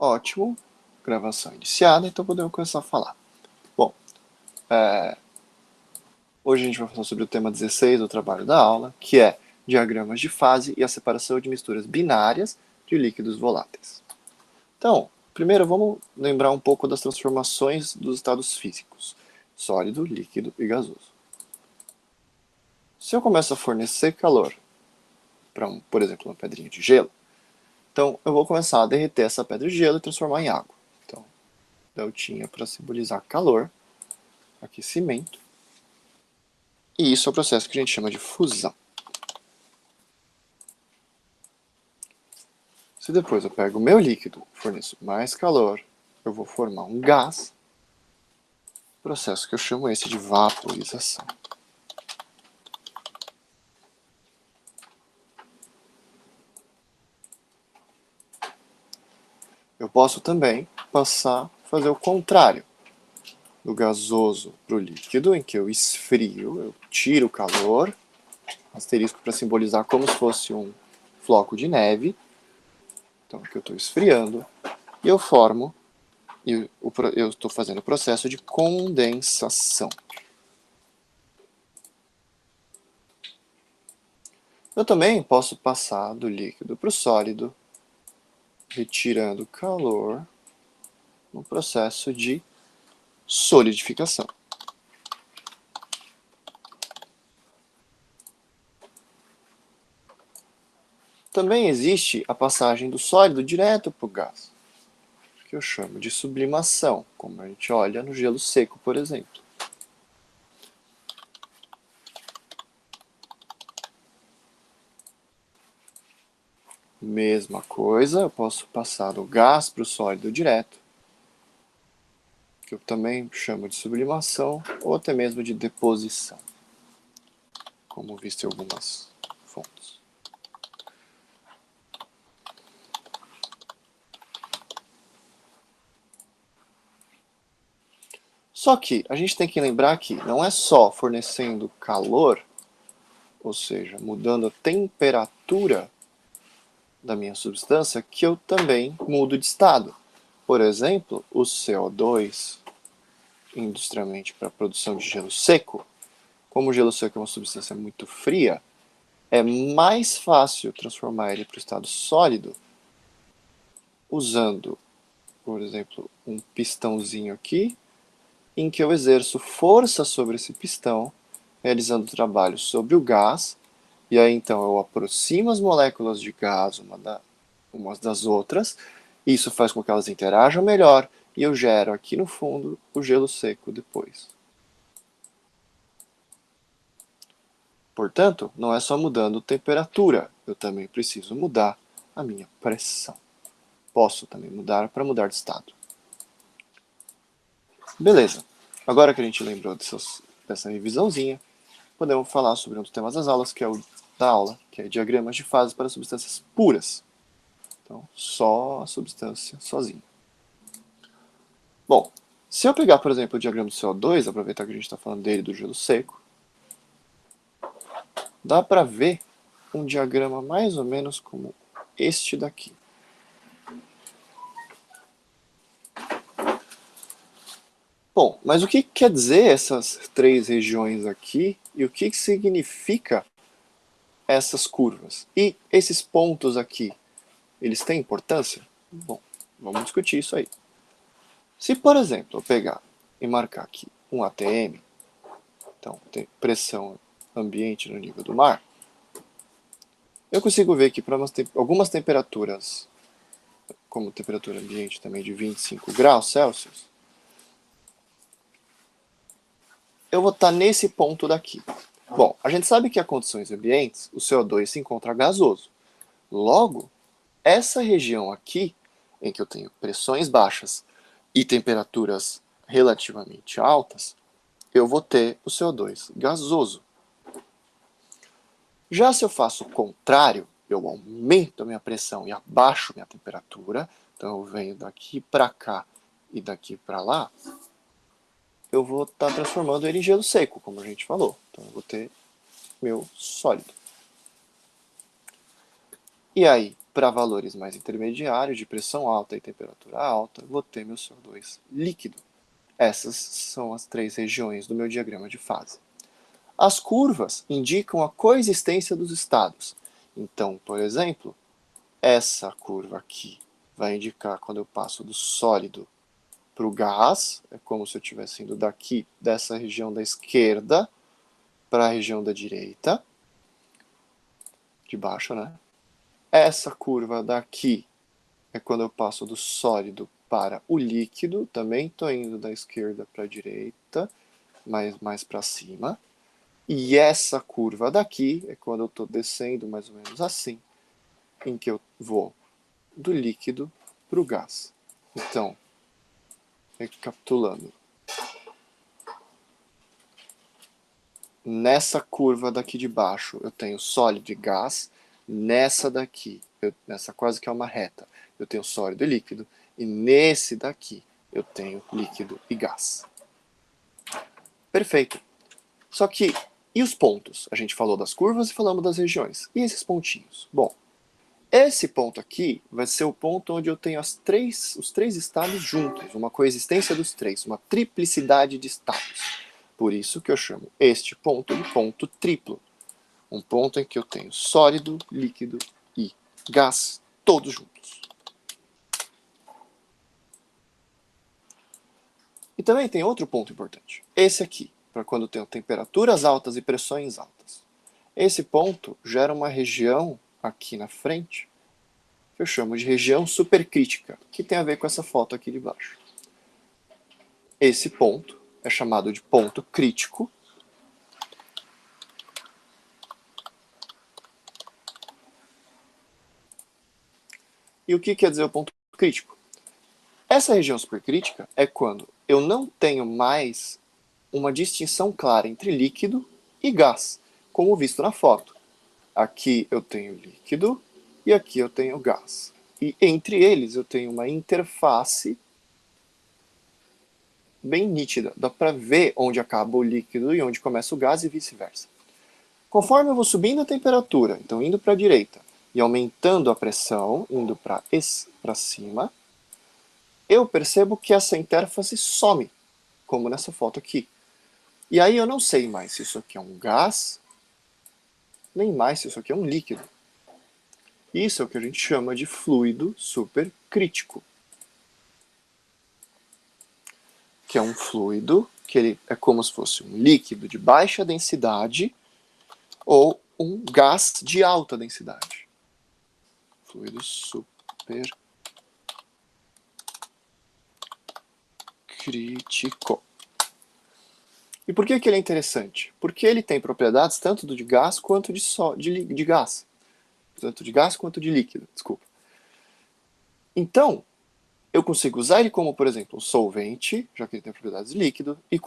Ótimo. Gravação iniciada, então podemos começar a falar. Bom, hoje a gente vai falar sobre o tema 16 do trabalho da aula, que é diagramas de fase e a separação de misturas binárias de líquidos voláteis. Então, primeiro vamos lembrar um pouco das transformações dos estados físicos, sólido, líquido e gasoso. Se eu começo a fornecer calor para, por exemplo, uma pedrinha de gelo, então eu vou começar a derreter essa pedra de gelo e transformar em água. Então, deltinha para simbolizar calor, aquecimento, e isso é o processo que a gente chama de fusão. Se depois eu pego o meu líquido e forneço mais calor, eu vou formar um gás, processo que eu chamo esse de vaporização. Eu posso também passar a fazer o contrário, do gasoso para o líquido, em que eu esfrio, eu tiro o calor, asterisco para simbolizar como se fosse um floco de neve. Então aqui eu estou esfriando e eu formo, e eu estou fazendo o processo de condensação. Eu também posso passar do líquido para o sólido, retirando calor no processo de solidificação. Também existe a passagem do sólido direto para o gás, que eu chamo de sublimação, como a gente olha no gelo seco, por exemplo. Mesma coisa, eu posso passar do gás para o sólido direto, que eu também chamo de sublimação, ou até mesmo de deposição, como visto em algumas fontes. Só que a gente tem que lembrar que não é só fornecendo calor, ou seja, mudando a temperatura da minha substância, que eu também mudo de estado. Por exemplo, o CO2, industrialmente para a produção de gelo seco, como o gelo seco é uma substância muito fria, é mais fácil transformar ele para o estado sólido usando, por exemplo, um pistãozinho aqui, em que eu exerço força sobre esse pistão, realizando trabalho sobre o gás, e aí então eu aproximo as moléculas de gás umas das outras, e isso faz com que elas interajam melhor, e eu gero aqui no fundo o gelo seco depois. Portanto, não é só mudando temperatura, eu também preciso mudar a minha pressão. Posso também mudar para mudar de estado. Beleza, agora que a gente lembrou dessa revisãozinha, podemos falar sobre um dos temas das aulas, que é o da aula, que é diagramas de fase para substâncias puras. Então, só a substância sozinha. Bom, se eu pegar, por exemplo, o diagrama do CO2, aproveitar que a gente está falando dele do gelo seco, dá para ver um diagrama mais ou menos como este daqui. Bom, mas o que quer dizer essas três regiões aqui e o que significa essas curvas? E esses pontos aqui, eles têm importância? Bom, vamos discutir isso aí. Se, por exemplo, eu pegar e marcar aqui um ATM, então tem pressão ambiente no nível do mar, eu consigo ver que para algumas temperaturas, como temperatura ambiente também de 25 graus Celsius, eu vou estar nesse ponto daqui. Bom, a gente sabe que em condições ambientes, o CO2 se encontra gasoso. Logo, essa região aqui, em que eu tenho pressões baixas e temperaturas relativamente altas, eu vou ter o CO2 gasoso. Já se eu faço o contrário, eu aumento a minha pressão e abaixo a minha temperatura, então eu venho daqui para cá e daqui para lá, eu vou estar transformando ele em gelo seco, como a gente falou. Então eu vou ter meu sólido. E aí, para valores mais intermediários, de pressão alta e temperatura alta, vou ter meu CO2 líquido. Essas são as 3 regiões do meu diagrama de fase. As curvas indicam a coexistência dos estados. Então, por exemplo, essa curva aqui vai indicar quando eu passo do sólido para o gás, é como se eu estivesse indo daqui, dessa região da esquerda, para a região da direita, de baixo, né? Essa curva daqui é quando eu passo do sólido para o líquido, também estou indo da esquerda para a direita, mas mais para cima. E essa curva daqui é quando eu estou descendo mais ou menos assim, em que eu vou do líquido para o gás. Então, recapitulando. Nessa curva daqui de baixo eu tenho sólido e gás. Nessa daqui, nessa quase que é uma reta, eu tenho sólido e líquido. E nesse daqui eu tenho líquido e gás. Perfeito. Só que, e os pontos? A gente falou das curvas e falamos das regiões. E esses pontinhos? Bom, esse ponto aqui vai ser o ponto onde eu tenho os três estados juntos, uma coexistência dos três, uma triplicidade de estados. Por isso que eu chamo este ponto de ponto triplo. Um ponto em que eu tenho sólido, líquido e gás todos juntos. E também tem outro ponto importante. Esse aqui, para quando eu tenho temperaturas altas e pressões altas. Esse ponto gera uma região aqui na frente, que eu chamo de região supercrítica, que tem a ver com essa foto aqui de baixo. Esse ponto é chamado de ponto crítico. E o que quer dizer o ponto crítico? Essa região supercrítica é quando eu não tenho mais uma distinção clara entre líquido e gás, como visto na foto. Aqui eu tenho líquido e aqui eu tenho gás. E entre eles eu tenho uma interface bem nítida. Dá para ver onde acaba o líquido e onde começa o gás e vice-versa. Conforme eu vou subindo a temperatura, então indo para a direita, e aumentando a pressão, indo para cima, eu percebo que essa interface some, como nessa foto aqui. E aí eu não sei mais se isso aqui é um gás, nem mais se isso aqui é um líquido. Isso é o que a gente chama de fluido supercrítico. Que é um fluido que ele é como se fosse um líquido de baixa densidade ou um gás de alta densidade. Fluido supercrítico. E por que ele é interessante? Porque ele tem propriedades tanto de gás quanto de gás. Tanto de gás quanto de líquido, desculpa. Então, eu consigo usar ele como, por exemplo, um solvente, já que ele tem propriedades de líquido, e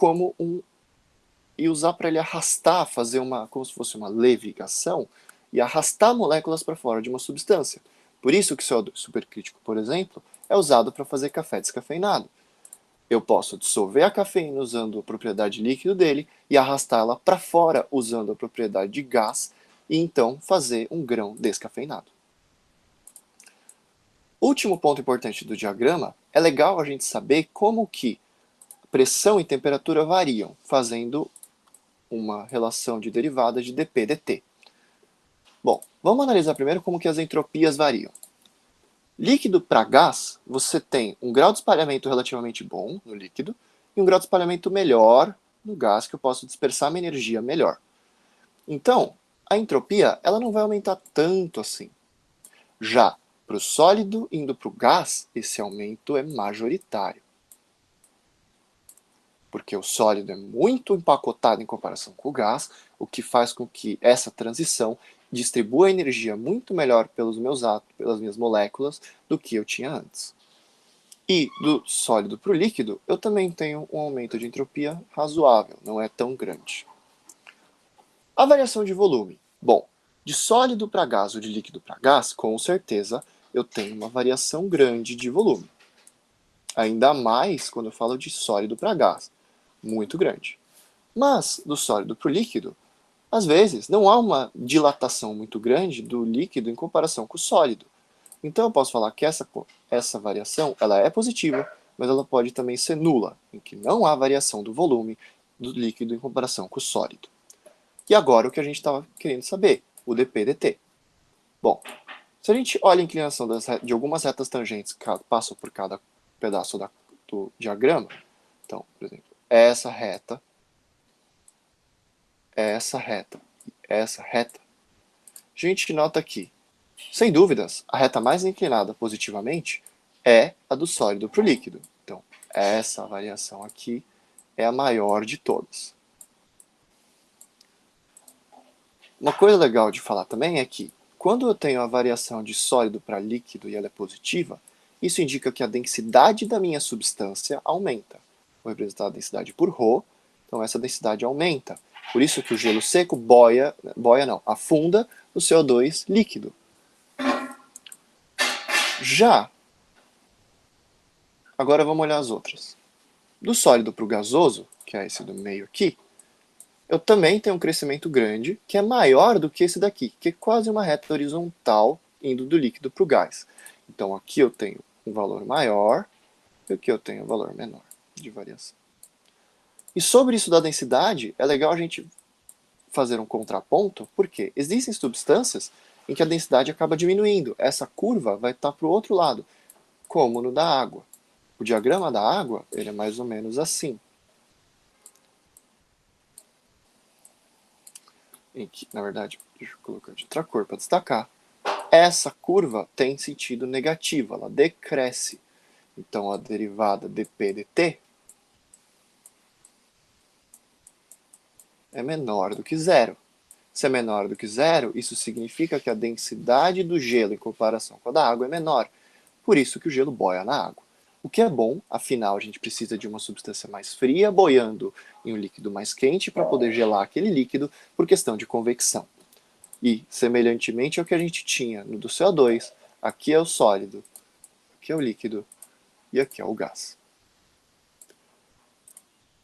usar para ele arrastar, fazer como se fosse uma levigação, e arrastar moléculas para fora de uma substância. Por isso que o CO2 supercrítico, por exemplo, é usado para fazer café descafeinado. Eu posso dissolver a cafeína usando a propriedade líquido dele e arrastá-la para fora usando a propriedade de gás e então fazer um grão descafeinado. Último ponto importante do diagrama, é legal a gente saber como que pressão e temperatura variam, fazendo uma relação de derivada de dp/dt. Bom, vamos analisar primeiro como que as entropias variam. Líquido para gás, você tem um grau de espalhamento relativamente bom no líquido e um grau de espalhamento melhor no gás, que eu posso dispersar minha energia melhor. Então, a entropia ela não vai aumentar tanto assim. Já para o sólido indo para o gás, esse aumento é majoritário. Porque o sólido é muito empacotado em comparação com o gás, o que faz com que essa transição distribua a energia muito melhor pelos meus átomos, pelas minhas moléculas, do que eu tinha antes. E do sólido para o líquido, eu também tenho um aumento de entropia razoável, não é tão grande. A variação de volume. Bom, de sólido para gás ou de líquido para gás, com certeza eu tenho uma variação grande de volume. Ainda mais quando eu falo de sólido para gás, muito grande. Mas do sólido para o líquido, às vezes não há uma dilatação muito grande do líquido em comparação com o sólido. Então eu posso falar que essa variação ela é positiva, mas ela pode também ser nula, em que não há variação do volume do líquido em comparação com o sólido. E agora o que a gente estava querendo saber, o dp/dt. Bom, se a gente olha a inclinação de algumas retas tangentes que passam por cada pedaço do diagrama, então, por exemplo, essa reta, essa reta e essa reta, a gente nota que, sem dúvidas, a reta mais inclinada positivamente é a do sólido para o líquido. Então, essa variação aqui é a maior de todas. Uma coisa legal de falar também é que, quando eu tenho a variação de sólido para líquido e ela é positiva, isso indica que a densidade da minha substância aumenta. Vou representar a densidade por ρ, então essa densidade aumenta. Por isso que o gelo seco afunda no CO2 líquido. Já, agora vamos olhar as outras. Do sólido para o gasoso, que é esse do meio aqui, eu também tenho um crescimento grande, que é maior do que esse daqui, que é quase uma reta horizontal indo do líquido para o gás. Então aqui eu tenho um valor maior e aqui eu tenho um valor menor de variação. E sobre isso da densidade, é legal a gente fazer um contraponto, porque existem substâncias em que a densidade acaba diminuindo. Essa curva vai estar para o outro lado, como no da água. O diagrama da água ele é mais ou menos assim. Em que, na verdade, deixa eu colocar de outra cor para destacar. Essa curva tem sentido negativo, ela decresce. Então a derivada dp/dt é menor do que zero. Se é menor do que zero, isso significa que a densidade do gelo em comparação com a da água é menor. Por isso que o gelo boia na água. O que é bom, afinal a gente precisa de uma substância mais fria boiando em um líquido mais quente para poder gelar aquele líquido por questão de convecção. E, semelhantemente ao que a gente tinha no do CO2, aqui é o sólido, aqui é o líquido e aqui é o gás.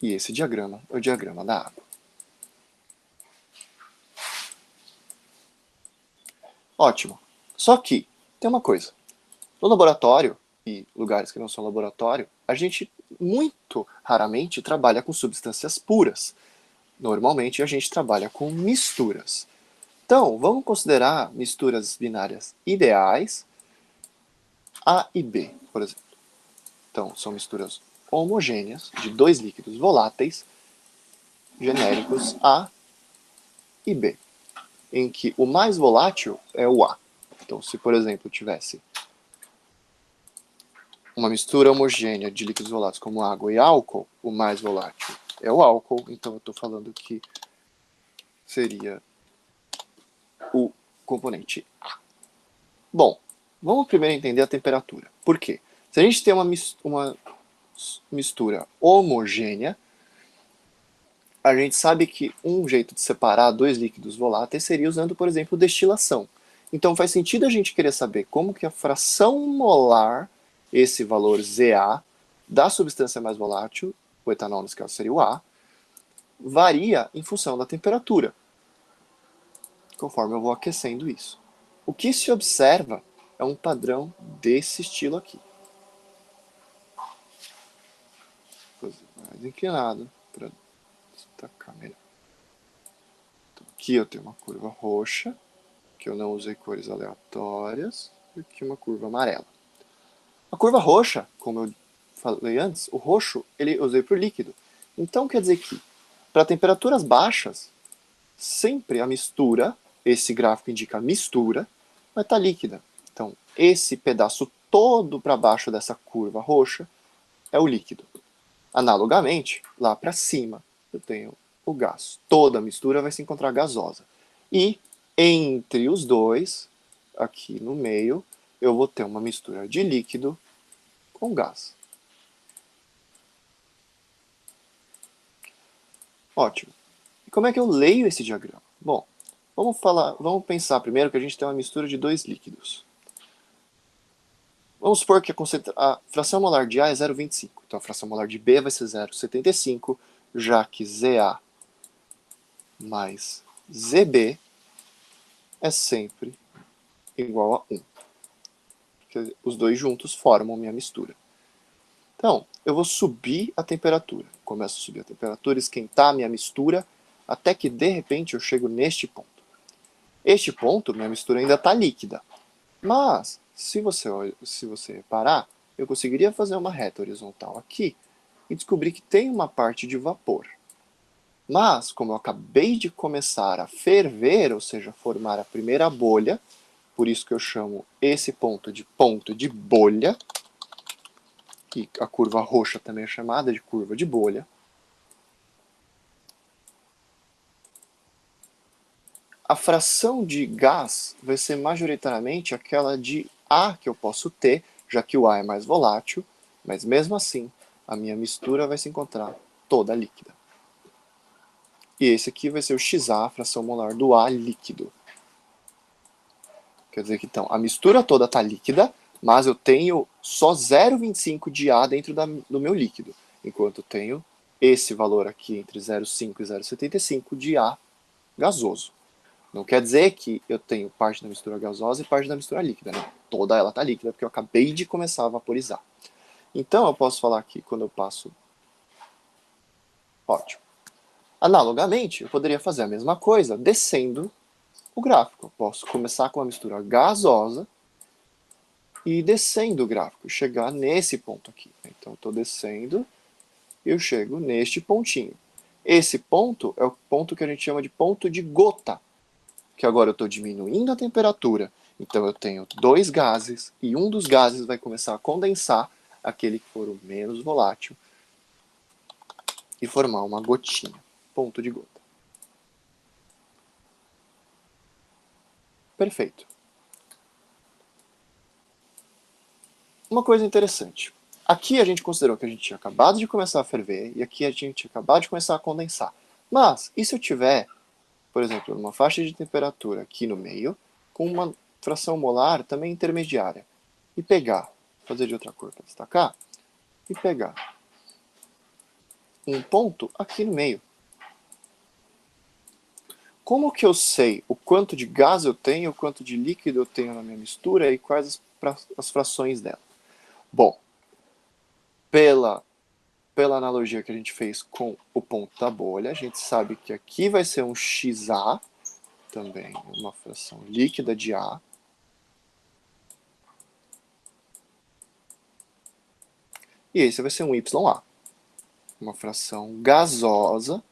E esse diagrama é o diagrama da água. Ótimo. Só que tem uma coisa. No laboratório, e lugares que não são laboratório, a gente muito raramente trabalha com substâncias puras. Normalmente a gente trabalha com misturas. Então, vamos considerar misturas binárias ideais, A e B, por exemplo. Então, são misturas homogêneas de dois líquidos voláteis, genéricos A e B, em que o mais volátil é o A. Então, se, por exemplo, tivesse uma mistura homogênea de líquidos voláteis como água e álcool, o mais volátil é o álcool, então eu estou falando que seria o componente A. Bom, vamos primeiro entender a temperatura. Por quê? Se a gente tem uma mistura homogênea, a gente sabe que um jeito de separar dois líquidos voláteis seria usando, por exemplo, destilação. Então faz sentido a gente querer saber como que a fração molar, esse valor ZA, da substância mais volátil, o etanol nesse caso seria o A, varia em função da temperatura, conforme eu vou aquecendo isso. O que se observa é um padrão desse estilo aqui. Vou fazer mais inclinado para destacar melhor. Então, aqui eu tenho uma curva roxa, que eu não usei cores aleatórias, e aqui uma curva amarela. A curva roxa, como eu falei antes, o roxo eu usei para o líquido. Então quer dizer que, para temperaturas baixas, sempre a mistura, esse gráfico indica a mistura, vai estar líquida. Então, esse pedaço todo para baixo dessa curva roxa é o líquido. Analogamente, lá para cima, eu tenho o gás. Toda a mistura vai se encontrar gasosa. E entre os dois, aqui no meio, eu vou ter uma mistura de líquido com gás. Ótimo. E como é que eu leio esse diagrama? Bom, vamos pensar primeiro que a gente tem uma mistura de dois líquidos. Vamos supor que a fração molar de A é 0,25. Então a fração molar de B vai ser 0,75, já que ZA mais ZB é sempre igual a 1. que os dois juntos formam minha mistura. Então, eu vou subir a temperatura. Começo a subir a temperatura, esquentar a minha mistura, até que de repente eu chego neste ponto. Este ponto, minha mistura ainda está líquida. Mas, se você reparar, eu conseguiria fazer uma reta horizontal aqui e descobrir que tem uma parte de vapor. Mas, como eu acabei de começar a ferver, ou seja, formar a primeira bolha, por isso que eu chamo esse ponto de bolha, que a curva roxa também é chamada de curva de bolha, a fração de gás vai ser majoritariamente aquela de A que eu posso ter, já que o A é mais volátil, mas mesmo assim a minha mistura vai se encontrar toda líquida. E esse aqui vai ser o XA, a fração molar do A líquido. Quer dizer que então a mistura toda está líquida, mas eu tenho só 0,25 de A dentro do meu líquido, enquanto eu tenho esse valor aqui entre 0,5 e 0,75 de A gasoso. Não quer dizer que eu tenho parte da mistura gasosa e parte da mistura líquida, né? Toda ela está líquida, porque eu acabei de começar a vaporizar. Então eu posso falar aqui, quando eu passo... Ótimo. Analogamente, eu poderia fazer a mesma coisa descendo o gráfico. Eu posso começar com uma mistura gasosa e ir descendo o gráfico, chegar nesse ponto aqui. Então eu estou descendo e eu chego neste pontinho. Esse ponto é o ponto que a gente chama de ponto de gota, que agora eu estou diminuindo a temperatura, então eu tenho dois gases, e um dos gases vai começar a condensar, aquele que for o menos volátil, e formar uma gotinha, ponto de gota. Perfeito. Uma coisa interessante. Aqui a gente considerou que a gente tinha acabado de começar a ferver, e aqui a gente tinha acabado de começar a condensar. Mas, e se eu tiver, por exemplo, uma faixa de temperatura aqui no meio, com uma fração molar também intermediária, e pegar, fazer de outra cor para destacar, e pegar um ponto aqui no meio. Como que eu sei o quanto de gás eu tenho, o quanto de líquido eu tenho na minha mistura e quais as frações dela? Bom, pela analogia que a gente fez com o ponto da bolha, a gente sabe que aqui vai ser um XA, também uma fração líquida de A. E esse vai ser um YA, uma fração gasosa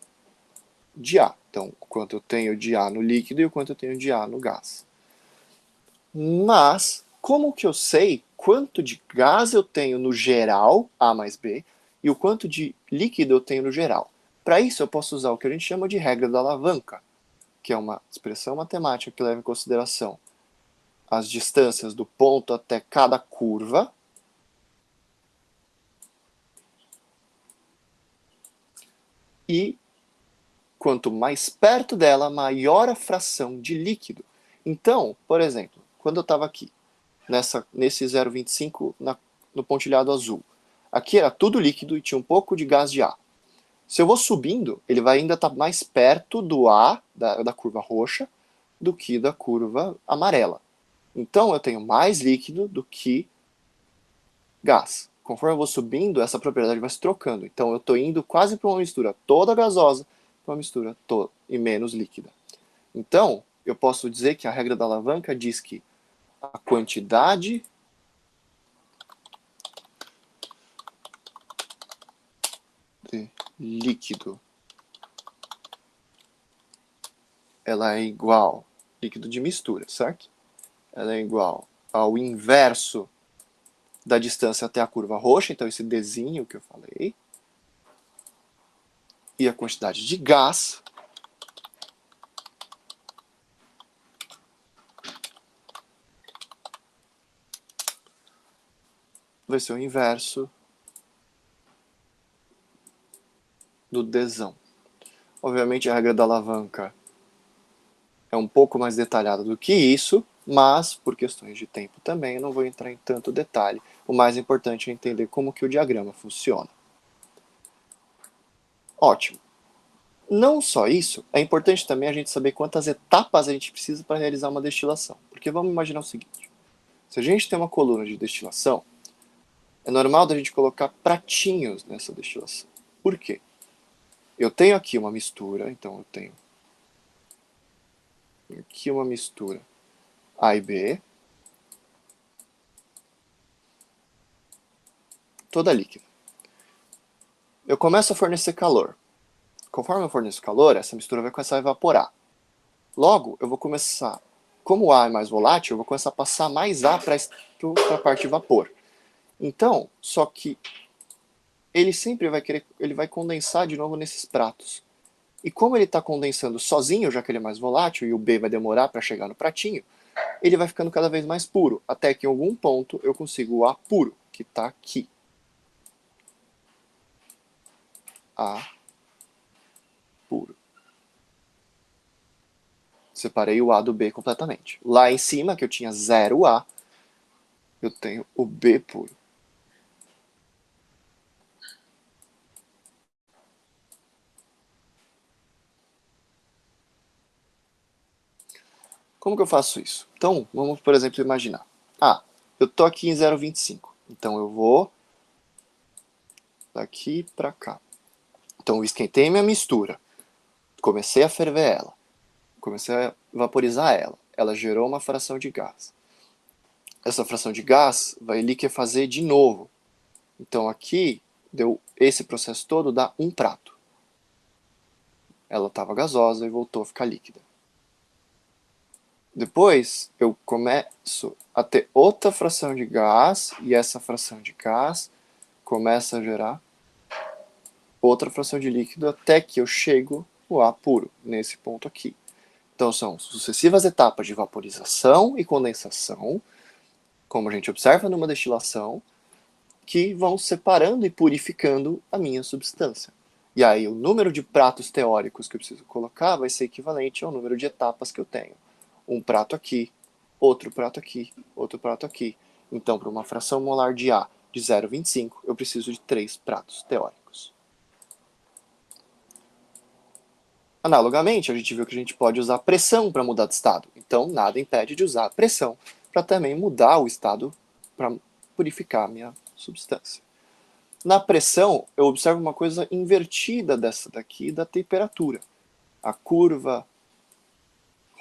de A. Então, o quanto eu tenho de A no líquido e o quanto eu tenho de A no gás. Mas, como que eu sei quanto de gás eu tenho no geral, A mais B, e o quanto de líquido eu tenho no geral? Para isso, eu posso usar o que a gente chama de regra da alavanca, que é uma expressão matemática que leva em consideração as distâncias do ponto até cada curva, e quanto mais perto dela, maior a fração de líquido. Então, por exemplo, quando eu estava aqui, nesse 0,25 no pontilhado azul, aqui era tudo líquido e tinha um pouco de gás de A. Se eu vou subindo, ele vai ainda estar mais perto do A, da curva roxa, do que da curva amarela. Então eu tenho mais líquido do que gás. Conforme eu vou subindo, essa propriedade vai se trocando. Então eu estou indo quase para uma mistura toda gasosa, para uma mistura toda e menos líquida. Então, eu posso dizer que a regra da alavanca diz que a quantidade de líquido ela é igual, líquido de mistura, certo? Ela é igual ao inverso da distância até a curva roxa, então esse Dzinho que eu falei, e a quantidade de gás vai ser o inverso do Dzão. Obviamente a regra da alavanca é um pouco mais detalhada do que isso, mas por questões de tempo também eu não vou entrar em tanto detalhe. O mais importante é entender como que o diagrama funciona. Ótimo. Não só isso, é importante também a gente saber quantas etapas a gente precisa para realizar uma destilação. Porque vamos imaginar o seguinte: Se a gente tem uma coluna de destilação, é normal da gente colocar pratinhos nessa destilação. Por quê? Eu tenho aqui uma mistura, então eu tenho aqui uma mistura A e B, toda líquida. Eu começo a fornecer calor. Conforme eu forneço calor, essa mistura vai começar a evaporar. Logo, eu vou começar, como o A é mais volátil, eu vou começar a passar mais A para a parte de vapor. Então, só que ele sempre vai querer, ele vai condensar de novo nesses pratos. E como ele está condensando sozinho, já que ele é mais volátil e o B vai demorar para chegar no pratinho, ele vai ficando cada vez mais puro, até que em algum ponto eu consigo o A puro, que está aqui. A puro. Separei o A do B completamente. Lá em cima, que eu tinha 0 A, eu tenho o B puro. Como que eu faço isso? Então, vamos, por exemplo, imaginar. Eu estou aqui em 0,25. Então, eu vou daqui para cá. Então, eu esquentei minha mistura. Comecei a ferver ela. Comecei a vaporizar ela. Ela gerou uma fração de gás. Essa fração de gás vai liquefazer de novo. Então, aqui, deu esse processo todo, dá um prato. Ela estava gasosa e voltou a ficar líquida. Depois, eu começo a ter outra fração de gás, e essa fração de gás começa a gerar outra fração de líquido, até que eu chego no A puro, nesse ponto aqui. Então, são sucessivas etapas de vaporização e condensação, como a gente observa numa destilação, que vão separando e purificando a minha substância. E aí, o número de pratos teóricos que eu preciso colocar vai ser equivalente ao número de etapas que eu tenho. Um prato aqui, outro prato aqui, outro prato aqui. Então, para uma fração molar de A de 0,25, eu preciso de 3 pratos teóricos. Analogamente, a gente viu que a gente pode usar pressão para mudar de estado. Então, nada impede de usar pressão para também mudar o estado, para purificar a minha substância. Na pressão, eu observo uma coisa invertida dessa daqui, da temperatura. A curva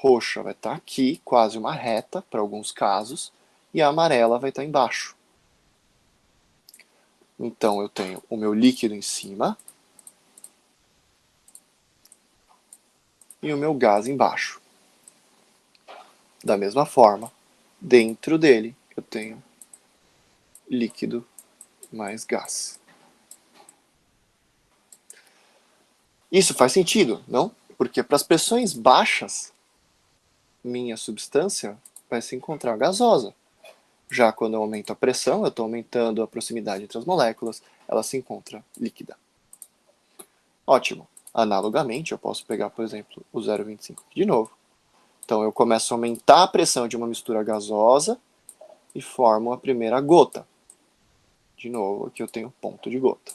roxa vai estar aqui, quase uma reta, para alguns casos, e a amarela vai estar embaixo. Então, eu tenho o meu líquido em cima e o meu gás embaixo. Da mesma forma, dentro dele, eu tenho líquido mais gás. Isso faz sentido, não? Porque para as pressões baixas, minha substância vai se encontrar gasosa. Já quando eu aumento a pressão, eu estou aumentando a proximidade entre as moléculas, ela se encontra líquida. Ótimo. Analogamente, eu posso pegar, por exemplo, o 0,25 de novo. Então, eu começo a aumentar a pressão de uma mistura gasosa e formo a primeira gota. De novo, aqui eu tenho ponto de gota.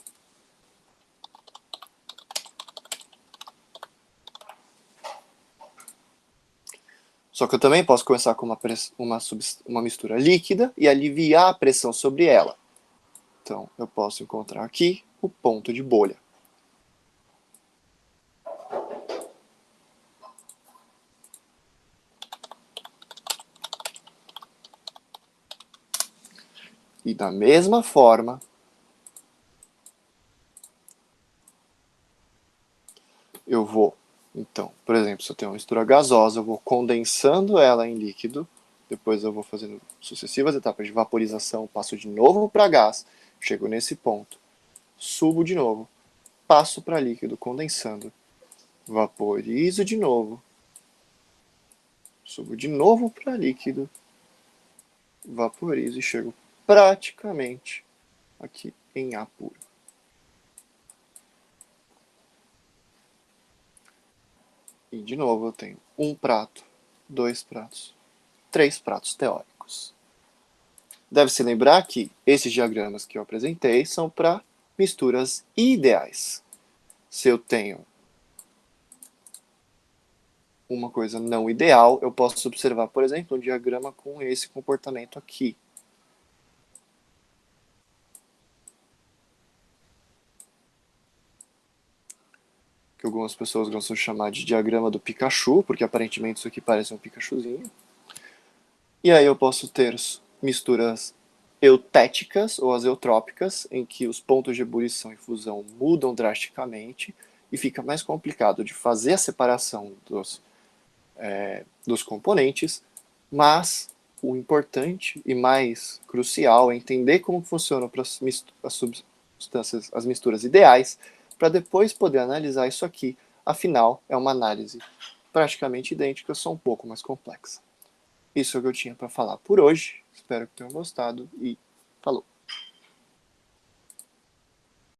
Só que eu também posso começar com uma mistura líquida e aliviar a pressão sobre ela. Então, eu posso encontrar aqui o ponto de bolha. E da mesma forma, eu vou, então, por exemplo, se eu tenho uma mistura gasosa, eu vou condensando ela em líquido, depois eu vou fazendo sucessivas etapas de vaporização, passo de novo para gás, chego nesse ponto, subo de novo, passo para líquido, condensando, vaporizo de novo, subo de novo para líquido, vaporizo e chego praticamente aqui em A puro. E de novo eu tenho um prato, 2 pratos, 3 pratos teóricos. Deve-se lembrar que esses diagramas que eu apresentei são para misturas ideais. Se eu tenho uma coisa não ideal, eu posso observar, por exemplo, um diagrama com esse comportamento aqui. Que algumas pessoas gostam de chamar de diagrama do Pikachu, porque aparentemente isso aqui parece um Pikachuzinho. E aí eu posso ter misturas eutéticas ou azeotrópicas, em que os pontos de ebulição e fusão mudam drasticamente e fica mais complicado de fazer a separação dos componentes, mas o importante e mais crucial é entender como funcionam as substâncias, as misturas ideais, para depois poder analisar isso aqui. Afinal, é uma análise praticamente idêntica, só um pouco mais complexa. Isso é o que eu tinha para falar por hoje. Espero que tenham gostado e falou!